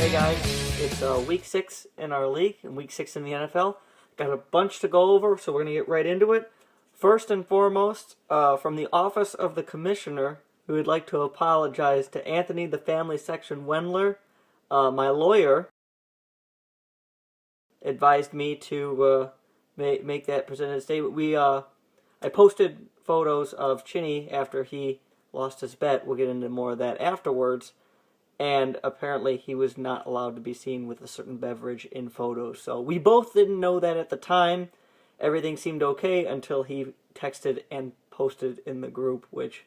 Hey guys, it's week 6 in our league and week 6 in the NFL. Got a bunch to go over, so we're going to get right into it. First and foremost, from the Office of the Commissioner, we would like to apologize to Anthony the Family Section Wendler. My lawyer advised me to make that presented statement. I posted photos of Chinny after he lost his bet. We'll get into more of that afterwards. And apparently he was not allowed to be seen with a certain beverage in photos. So we both didn't know that at the time. Everything seemed okay until he texted and posted in the group, which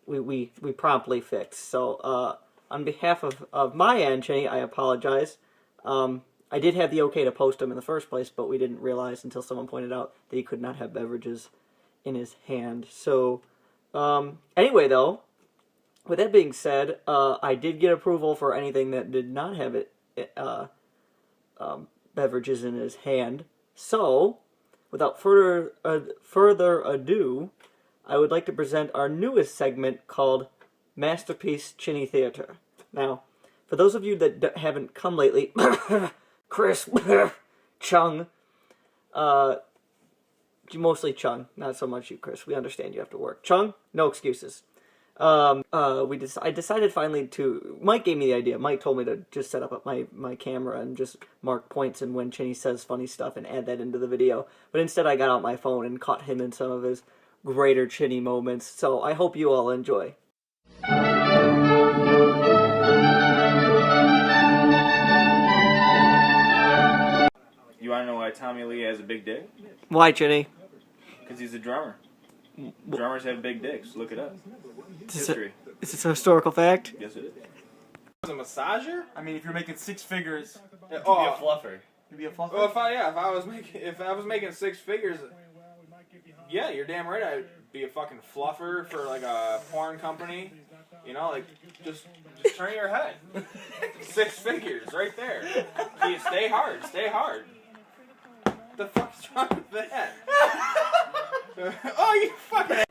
we promptly fixed. So on behalf of my end, Chinny, I apologize. I did have the okay to post him in the first place, but we didn't realize until someone pointed out that he could not have beverages in his hand. So anyway, though, with that being said, I did get approval for anything that did not have beverages in his hand. So, without further ado, I would like to present our newest segment called Masterpiece Chinny Theater. Now, for those of you that haven't come lately, Chris, Chung, mostly Chung, not so much you, Chris. We understand you have to work. Chung, no excuses. I decided finally to... Mike gave me the idea. Mike told me to just set up my camera and just mark points and when Chinny says funny stuff and add that into the video. But instead I got out my phone and caught him in some of his greater Chinny moments. So I hope you all enjoy. You want to know why Tommy Lee has a big dick? Why, Chinny? Because he's a drummer. Drummers have big dicks. Look it up. History. Is this a historical fact? Yes, it is. Was a massager? I mean, if you're making 6 figures, You'd be a fluffer. you'd be a fluffer. Well, if I was making 6 figures, yeah, you're damn right. I'd be a fucking fluffer for like a porn company. You know, like just turn your head. 6 figures, right there. You stay hard, stay hard. What the fuck's wrong with that? Oh, you fucking.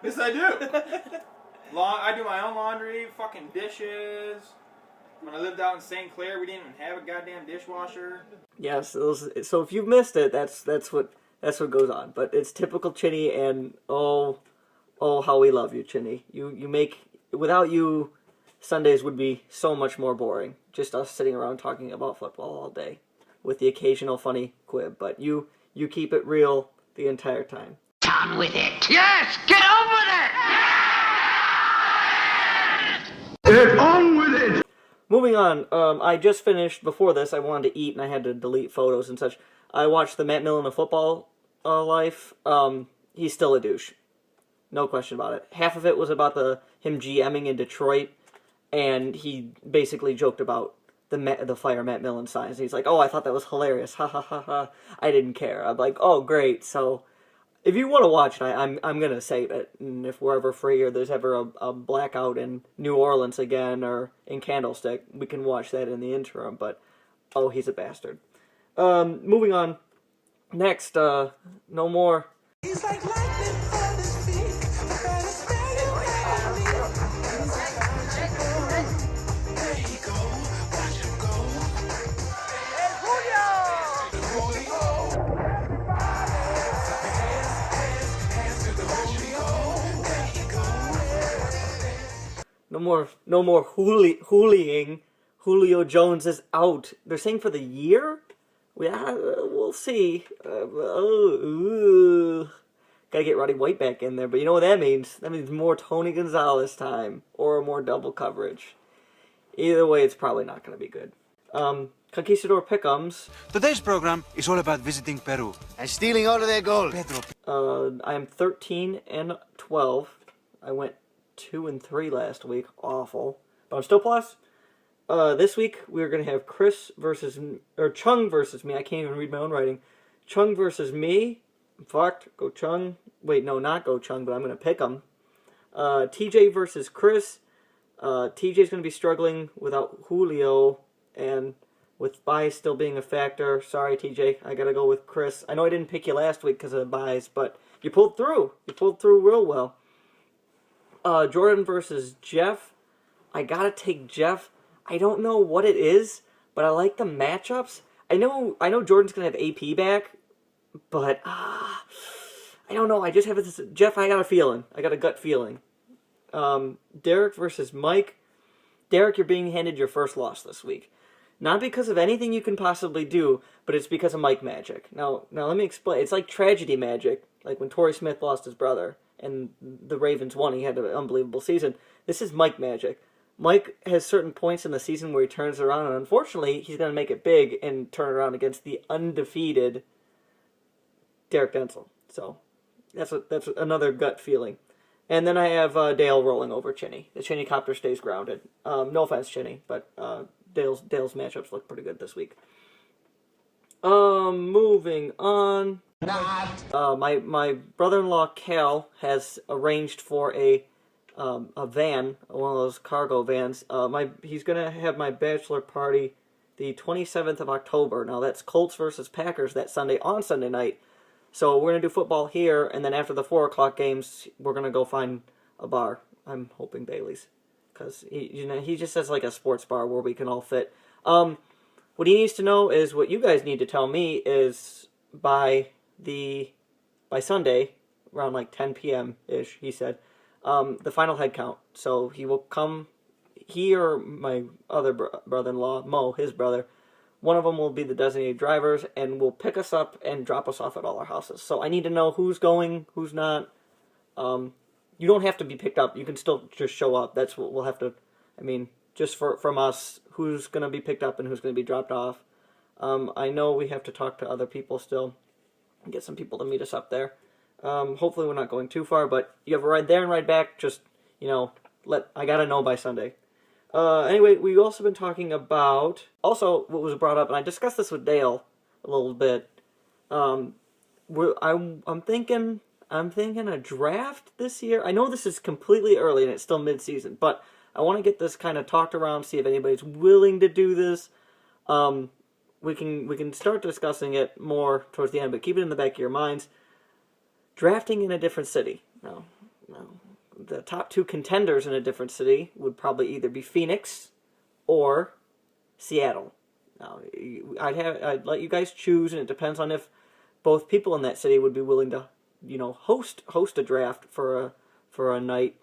Yes, I do. I do my own laundry, fucking dishes. When I lived out in St. Clair, we didn't even have a goddamn dishwasher. Yes. So if you've missed it, that's what goes on. But it's typical Chinny, and oh, how we love you, Chinny. You make, without you, Sundays would be so much more boring. Just us sitting around talking about football all day, with the occasional funny quib. But you keep it real the entire time. On with it. Yes, get on with it. Get on with it. Moving on, I just finished, before this, I wanted to eat and I had to delete photos and such. I watched the Matt Millen of Football Life. He's still a douche. No question about it. Half of it was about him GMing in Detroit, and he basically joked about the fire Matt Millen signs. He's like, oh, I thought that was hilarious. Ha ha ha ha. I didn't care. I'm like, oh, great. So if you want to watch it, I'm going to save it. And if we're ever free or there's ever a blackout in New Orleans again or in Candlestick, we can watch that in the interim. But, oh, he's a bastard. Moving on. Next, no more. He's like lightning on his feet. There he go. Watch him go. Hey, Julio! Julio! Hands to the Julio. There he go. No more Julioing. Julio Jones is out. They're saying for the year? We'll see. Gotta get Roddy White back in there, but you know what that means? That means more Tony Gonzalez time, or more double coverage. Either way, it's probably not gonna be good. Conquistador Pick'ems. Today's program is all about visiting Peru And stealing all of their gold. Pedro. I am 13-12. I went 2-3 last week. Awful. But I'm still plus. This week, we're going to have Chung versus me. I can't even read my own writing. Chung versus me. I'm fucked. Go Chung. Wait, no, not go Chung, but I'm going to pick him. TJ versus Chris. TJ's going to be struggling without Julio, and with buys still being a factor. Sorry, TJ. I got to go with Chris. I know I didn't pick you last week because of the buys, but you pulled through. You pulled through real well. Jordan versus Jeff. I gotta take Jeff. I don't know what it is, but I like the matchups. I know Jordan's gonna have AP back, but I don't know. I just have this Jeff. I got a feeling. I got a gut feeling. Derek versus Mike. Derek, you're being handed your first loss this week. Not because of anything you can possibly do, but it's because of Mike magic. Now let me explain. It's like tragedy magic, like when Torrey Smith lost his brother and the Ravens won. He had an unbelievable season. This is Mike magic. Mike has certain points in the season where he turns around, and unfortunately, he's going to make it big and turn around against the undefeated Derek Denzel. So that's another gut feeling. And then I have Dale rolling over Chinny. The Chinny copter stays grounded. No offense, Chinny, but Dale's matchups look pretty good this week. Moving on. My brother-in-law Cal has arranged for a van, one of those cargo vans. He's gonna have my bachelor party the 27th of October. Now that's Colts versus Packers that Sunday on Sunday night. So we're gonna do football here, and then after the 4 o'clock games, we're gonna go find a bar. I'm hoping Bailey's, because he just has like a sports bar where we can all fit. What he needs to know is what you guys need to tell me is by Sunday around like 10 p.m. ish. He said the final head count. So he will come. He or my other brother-in-law, Mo, his brother. One of them will be the designated drivers and will pick us up and drop us off at all our houses. So I need to know who's going, who's not. You don't have to be picked up. You can still just show up. That's what we'll have to, just from us, who's going to be picked up and who's going to be dropped off. I know we have to talk to other people still and get some people to meet us up there. Hopefully we're not going too far, but you have a ride there and ride back. Just, I got to know by Sunday. Anyway, we've also been talking about, also what was brought up, and I discussed this with Dale a little bit. I'm thinking a draft this year. I know this is completely early and it's still mid-season, but I want to get this kind of talked around, see if anybody's willing to do this. We can start discussing it more towards the end, but keep it in the back of your minds. Drafting in a different city. No. The top 2 contenders in a different city would probably either be Phoenix or Seattle. Now, I'd let you guys choose, and it depends on if both people in that city would be willing to, host a draft for a night.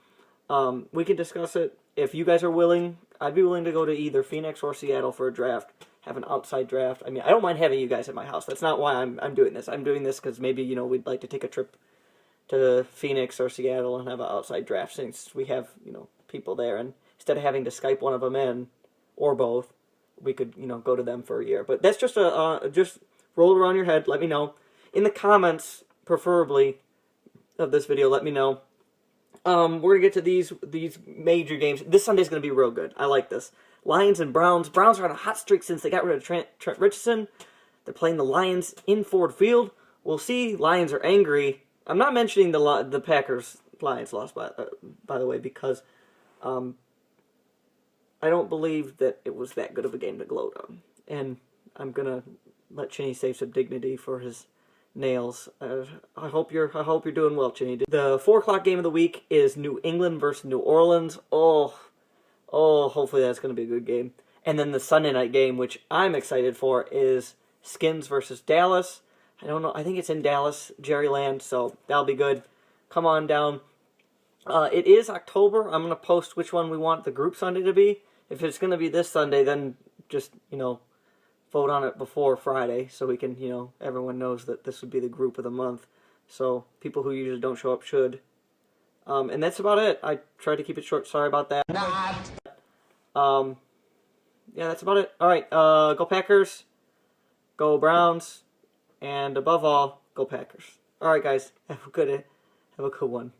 We can discuss it. If you guys are willing, I'd be willing to go to either Phoenix or Seattle for a draft. Have an outside draft. I don't mind having you guys at my house. That's not why I'm doing this. I'm doing this because maybe we'd like to take a trip to Phoenix or Seattle and have an outside draft since we have, people there. And instead of having to Skype one of them in, or both, we could, go to them for a year. But that's just just roll it around your head. Let me know. In the comments, preferably, of this video, let me know. We're going to get to these major games. This Sunday's going to be real good. I like this. Lions and Browns. Browns are on a hot streak since they got rid of Trent Richardson. They're playing the Lions in Ford Field. We'll see. Lions are angry. I'm not mentioning the Packers-Lions loss, by the way, because I don't believe that it was that good of a game to gloat on. And I'm going to let Chinny save some dignity for his nails. I hope you're doing well, Chinny. The 4 o'clock game of the week is New England versus New Orleans. Oh, hopefully that's going to be a good game. And then the Sunday night game, which I'm excited for, is Skins versus Dallas. I don't know. I think it's in Dallas, Jerryland, so that'll be good. Come on down. It is October. I'm going to post which one we want the group Sunday to be. If it's going to be this Sunday, then just, vote on it before Friday so we can, everyone knows that this would be the group of the month. So people who usually don't show up should. And that's about it. I tried to keep it short. Sorry about that. Yeah, that's about it. All right, go Packers. Go Browns. And above all, go Packers. All right, guys. Have a good one.